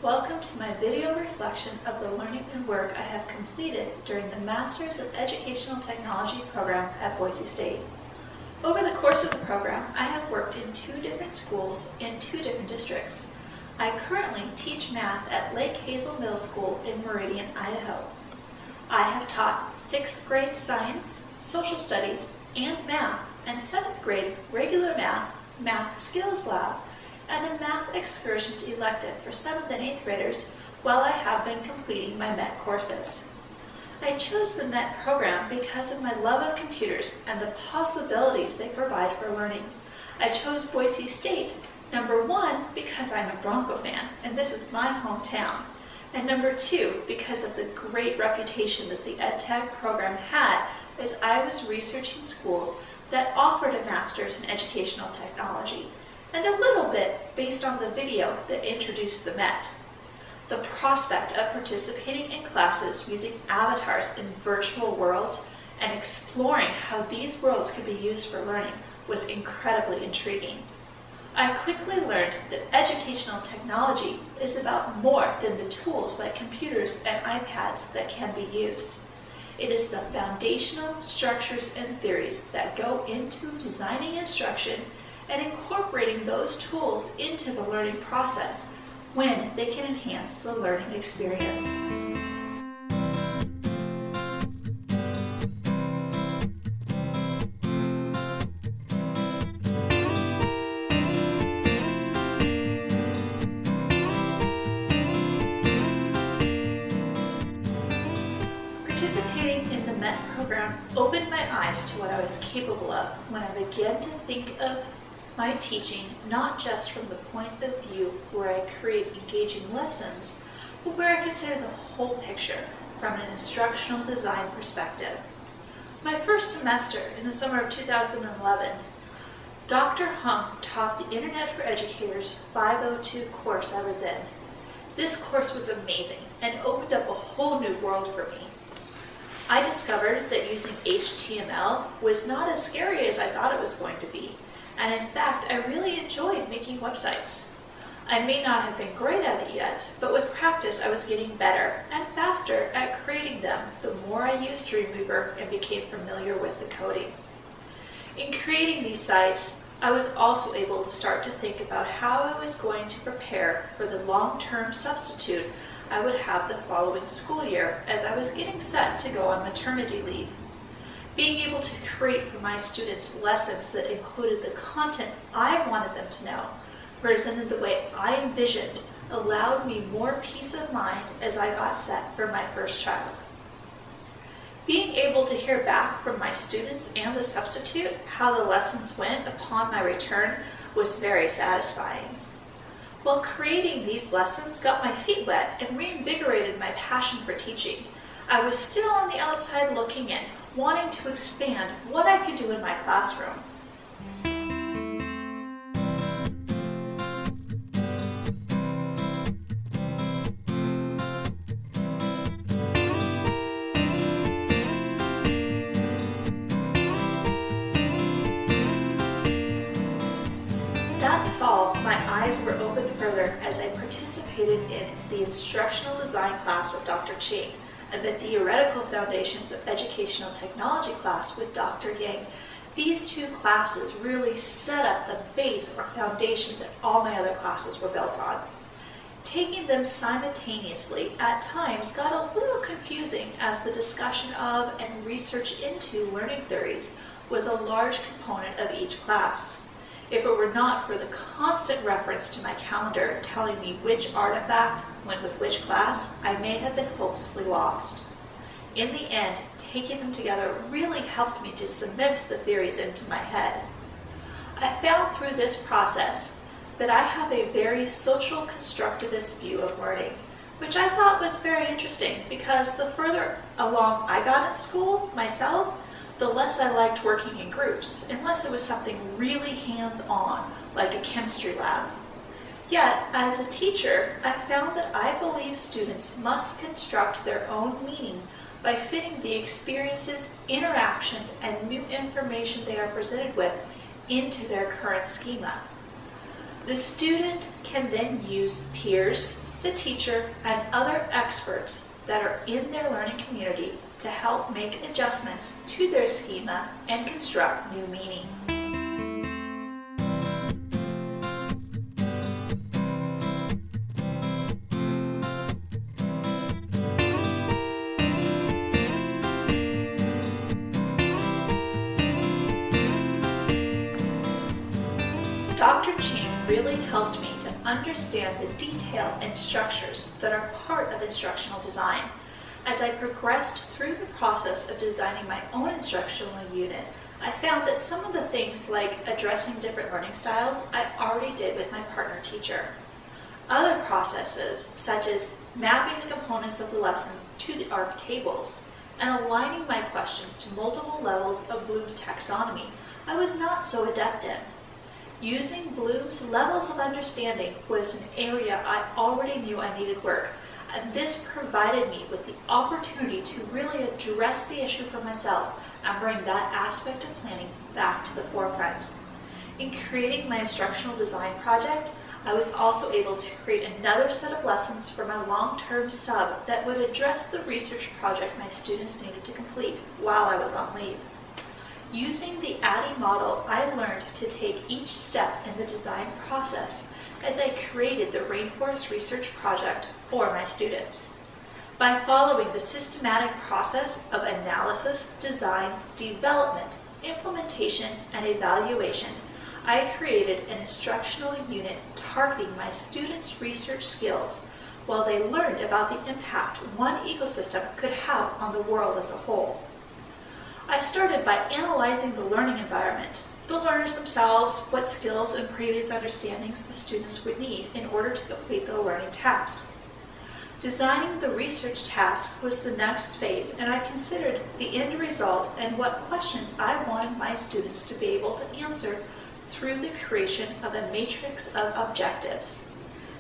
Welcome to my video reflection of the learning and work I have completed during the Masters of Educational Technology program at Boise State. Over the course of the program, I have worked in 2 different schools in 2 different districts. I currently teach math at Lake Hazel Middle School in Meridian, Idaho. I have taught 6th grade science, social studies, and math, and 7th grade regular math, math skills lab, and a math excursions elective for 7th and 8th graders while I have been completing my MET courses. I chose the MET program because of my love of computers and the possibilities they provide for learning. I chose Boise State, number 1, because I'm a Bronco fan, and this is my hometown, and number 2, because of the great reputation that the EDTECH program had as I was researching schools that offered a master's in educational technology, and a little bit based on the video that introduced the MET. The prospect of participating in classes using avatars in virtual worlds and exploring how these worlds could be used for learning was incredibly intriguing. I quickly learned that educational technology is about more than the tools like computers and iPads that can be used. It is the foundational structures and theories that go into designing instruction and incorporating those tools into the learning process when they can enhance the learning experience. Participating in the MET program opened my eyes to what I was capable of when I began to think of my teaching not just from the point of view where I create engaging lessons, but where I consider the whole picture from an instructional design perspective. My first semester in the summer of 2011, Dr. Hunk taught the Internet for Educators 502 course I was in. This course was amazing and opened up a whole new world for me. I discovered that using HTML was not as scary as I thought it was going to be. And in fact, I really enjoyed making websites. I may not have been great at it yet, but with practice I was getting better and faster at creating them the more I used Dreamweaver and became familiar with the coding. In creating these sites, I was also able to start to think about how I was going to prepare for the long-term substitute I would have the following school year as I was getting set to go on maternity leave. Being able to create for my students lessons that included the content I wanted them to know, presented the way I envisioned, allowed me more peace of mind as I got set for my first child. Being able to hear back from my students and the substitute how the lessons went upon my return was very satisfying. While creating these lessons got my feet wet and reinvigorated my passion for teaching, I was still on the outside looking in, wanting to expand what I could do in my classroom. That fall, my eyes were opened further as I participated in the Instructional Design class with Dr. Ching and the Theoretical Foundations of Educational Technology class with Dr. Yang. These 2 classes really set up the base or foundation that all my other classes were built on. Taking them simultaneously at times got a little confusing as the discussion of and research into learning theories was a large component of each class. if it were not for the constant reference to my calendar telling me which artifact went with which class, I may have been hopelessly lost. In the end, taking them together really helped me to cement the theories into my head. I found through this process that I have a very social constructivist view of learning, which I thought was very interesting because the further along I got in school myself, the less I liked working in groups, unless it was something really hands-on, like a chemistry lab. Yet, as a teacher, I found that I believe students must construct their own meaning by fitting the experiences, interactions, and new information they are presented with into their current schema. The student can then use peers, the teacher, and other experts that are in their learning community to help make adjustments to their schema and construct new meaning. Dr. Ching really helped me to understand the detail and structures that are part of instructional design. As I progressed through the process of designing my own instructional unit, I found that some of the things like addressing different learning styles I already did with my partner teacher. Other processes, such as mapping the components of the lesson to the ARC tables and aligning my questions to multiple levels of Bloom's taxonomy, I was not so adept in. Using Bloom's levels of understanding was an area I already knew I needed work, and this provided me with the opportunity to really address the issue for myself and bring that aspect of planning back to the forefront. In creating my instructional design project, I was also able to create another set of lessons for my long-term sub that would address the research project my students needed to complete while I was on leave. Using the ADDIE model, I learned to take each step in the design process as I created the Rainforest Research Project for my students. By following the systematic process of analysis, design, development, implementation, and evaluation, I created an instructional unit targeting my students' research skills while they learned about the impact one ecosystem could have on the world as a whole. I started by analyzing the learning environment, the learners themselves, what skills and previous understandings the students would need in order to complete the learning task. Designing the research task was the next phase, and I considered the end result and what questions I wanted my students to be able to answer through the creation of a matrix of objectives.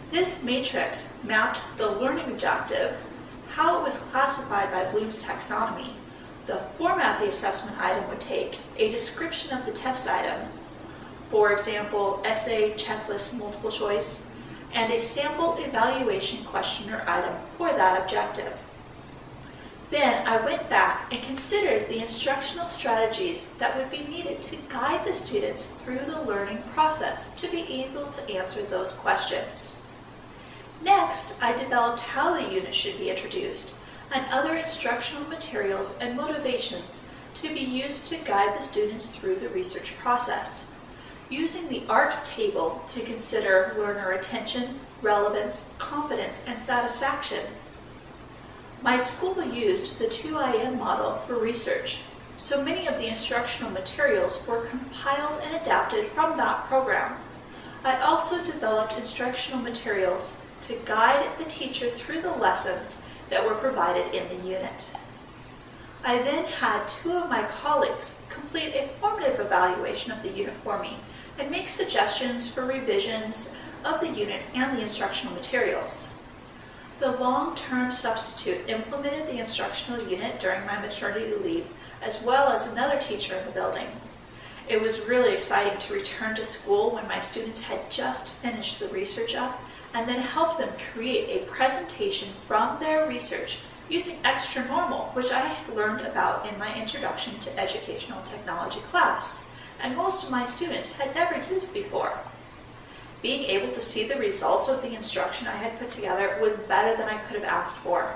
This matrix mapped the learning objective, how it was classified by Bloom's taxonomy, the format the assessment item would take, a description of the test item, for example, essay, checklist, multiple choice, and a sample evaluation question or item for that objective. Then I went back and considered the instructional strategies that would be needed to guide the students through the learning process to be able to answer those questions. Next, I developed how the unit should be introduced and other instructional materials and motivations to be used to guide the students through the research process. Using the ARCS table to consider learner attention, relevance, confidence, and satisfaction. My school used the 2IN model for research, so many of the instructional materials were compiled and adapted from that program. I also developed instructional materials to guide the teacher through the lessons that were provided in the unit. I then had two of my colleagues complete a formative evaluation of the unit for me and make suggestions for revisions of the unit and the instructional materials. The long-term substitute implemented the instructional unit during my maternity leave, as well as another teacher in the building. It was really exciting to return to school when my students had just finished the research up and then help them create a presentation from their research using Extra Normal, which I learned about in my Introduction to Educational Technology class, and most of my students had never used before. Being able to see the results of the instruction I had put together was better than I could have asked for.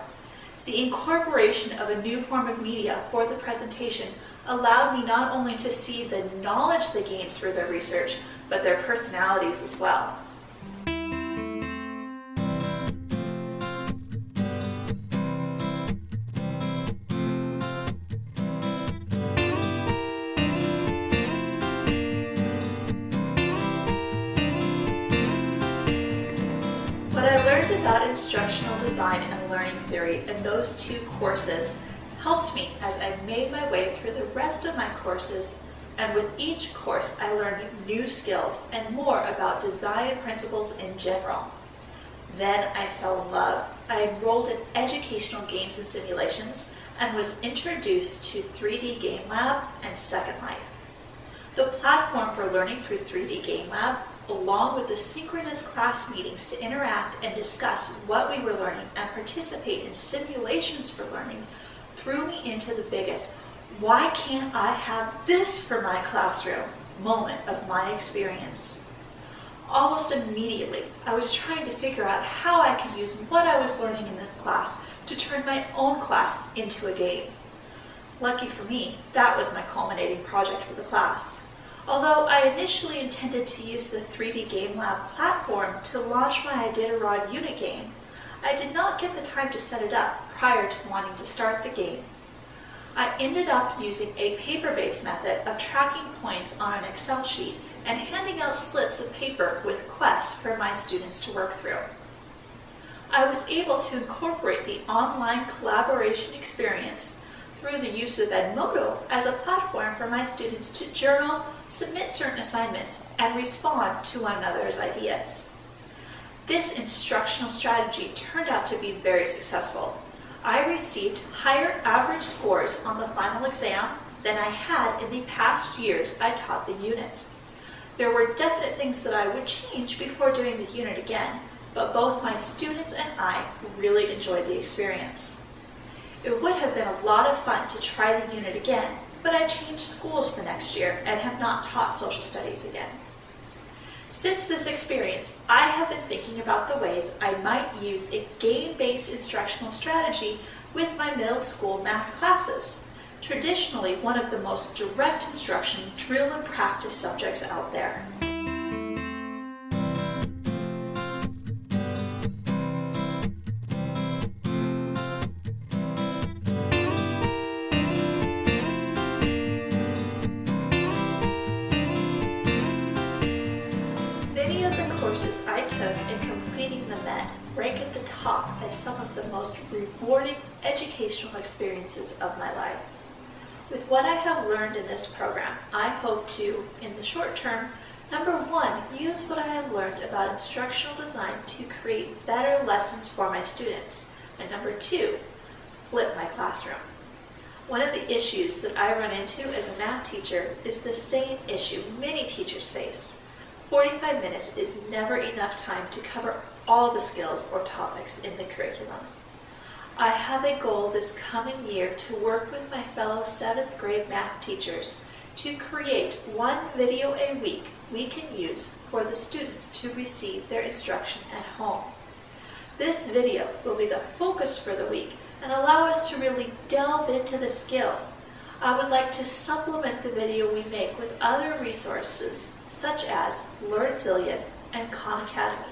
The incorporation of a new form of media for the presentation allowed me not only to see the knowledge they gained through their research, but their personalities as well. What I learned about instructional design and learning theory in those two courses helped me as I made my way through the rest of my courses, and with each course I learned new skills and more about design principles in general. Then I fell in love. I enrolled in educational games and simulations and was introduced to 3D Game Lab and Second Life. The platform for learning through 3D Game Lab, along with the synchronous class meetings to interact and discuss what we were learning and participate in simulations for learning, threw me into the biggest "why can't I have this for my classroom" moment of my experience. Almost immediately, I was trying to figure out how I could use what I was learning in this class to turn my own class into a game. Lucky for me, that was my culminating project for the class. Although I initially intended to use the 3D Game Lab platform to launch my Iditarod unit game, I did not get the time to set it up prior to wanting to start the game. I ended up using a paper-based method of tracking points on an Excel sheet and handing out slips of paper with quests for my students to work through. I was able to incorporate the online collaboration experience through the use of Edmodo as a platform for my students to journal, submit certain assignments, and respond to one another's ideas. This instructional strategy turned out to be very successful. I received higher average scores on the final exam than I had in the past years I taught the unit. There were definite things that I would change before doing the unit again, but both my students and I really enjoyed the experience. It would have been a lot of fun to try the unit again, but I changed schools the next year and have not taught social studies again. Since this experience, I have been thinking about the ways I might use a game-based instructional strategy with my middle school math classes, traditionally one of the most direct instruction drill and practice subjects out there. Many of the courses I took in completing the MET rank at the top as some of the most rewarding educational experiences of my life. With what I have learned in this program, I hope to, in the short term, number one, use what I have learned about instructional design to create better lessons for my students, and number two, flip my classroom. One of the issues that I run into as a math teacher is the same issue many teachers face. 45 minutes is never enough time to cover all the skills or topics in the curriculum. I have a goal this coming year to work with my fellow 7th grade math teachers to create one video a week we can use for the students to receive their instruction at home. This video will be the focus for the week and allow us to really delve into the skill. I would like to supplement the video we make with other resources such as LearnZillion and Khan Academy.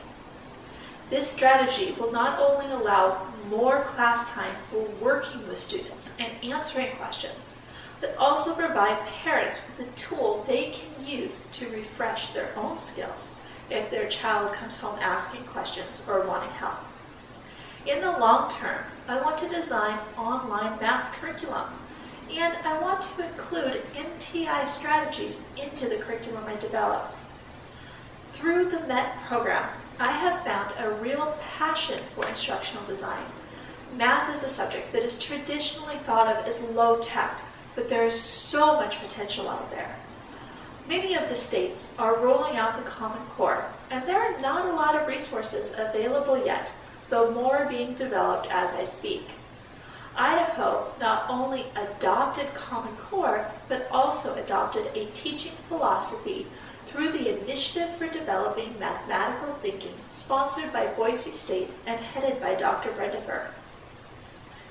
This strategy will not only allow more class time for working with students and answering questions, but also provide parents with a tool they can use to refresh their own skills if their child comes home asking questions or wanting help. In the long term, I want to design online math curriculum, and I want to include MTI strategies into the curriculum I develop. Through the MET program, I have found a real passion for instructional design. Math is a subject that is traditionally thought of as low-tech, but there is so much potential out there. Many of the states are rolling out the Common Core, and there are not a lot of resources available yet, though more are being developed as I speak. Idaho not only adopted Common Core, but also adopted a teaching philosophy through the Initiative for Developing Mathematical Thinking, sponsored by Boise State and headed by Dr. Brenda Furr.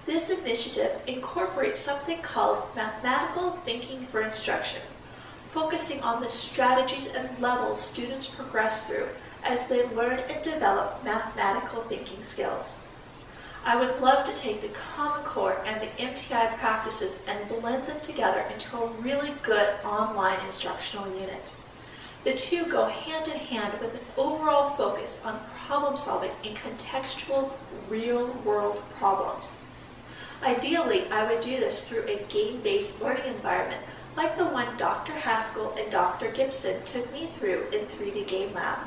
This initiative incorporates something called mathematical thinking for instruction, focusing on the strategies and levels students progress through as they learn and develop mathematical thinking skills. I would love to take the Common Core and the MTI practices and blend them together into a really good online instructional unit. The two go hand in hand with an overall focus on problem solving in contextual, real-world problems. Ideally, I would do this through a game-based learning environment like the one Dr. Haskell and Dr. Gibson took me through in 3D Game Lab,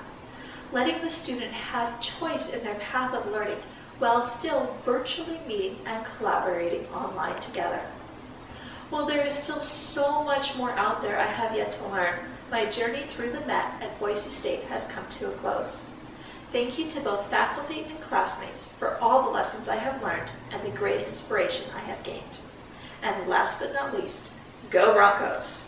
letting the student have choice in their path of learning while still virtually meeting and collaborating online together. While there is still so much more out there I have yet to learn, my journey through the Met at Boise State has come to a close. Thank you to both faculty and classmates for all the lessons I have learned and the great inspiration I have gained. And last but not least, go Broncos!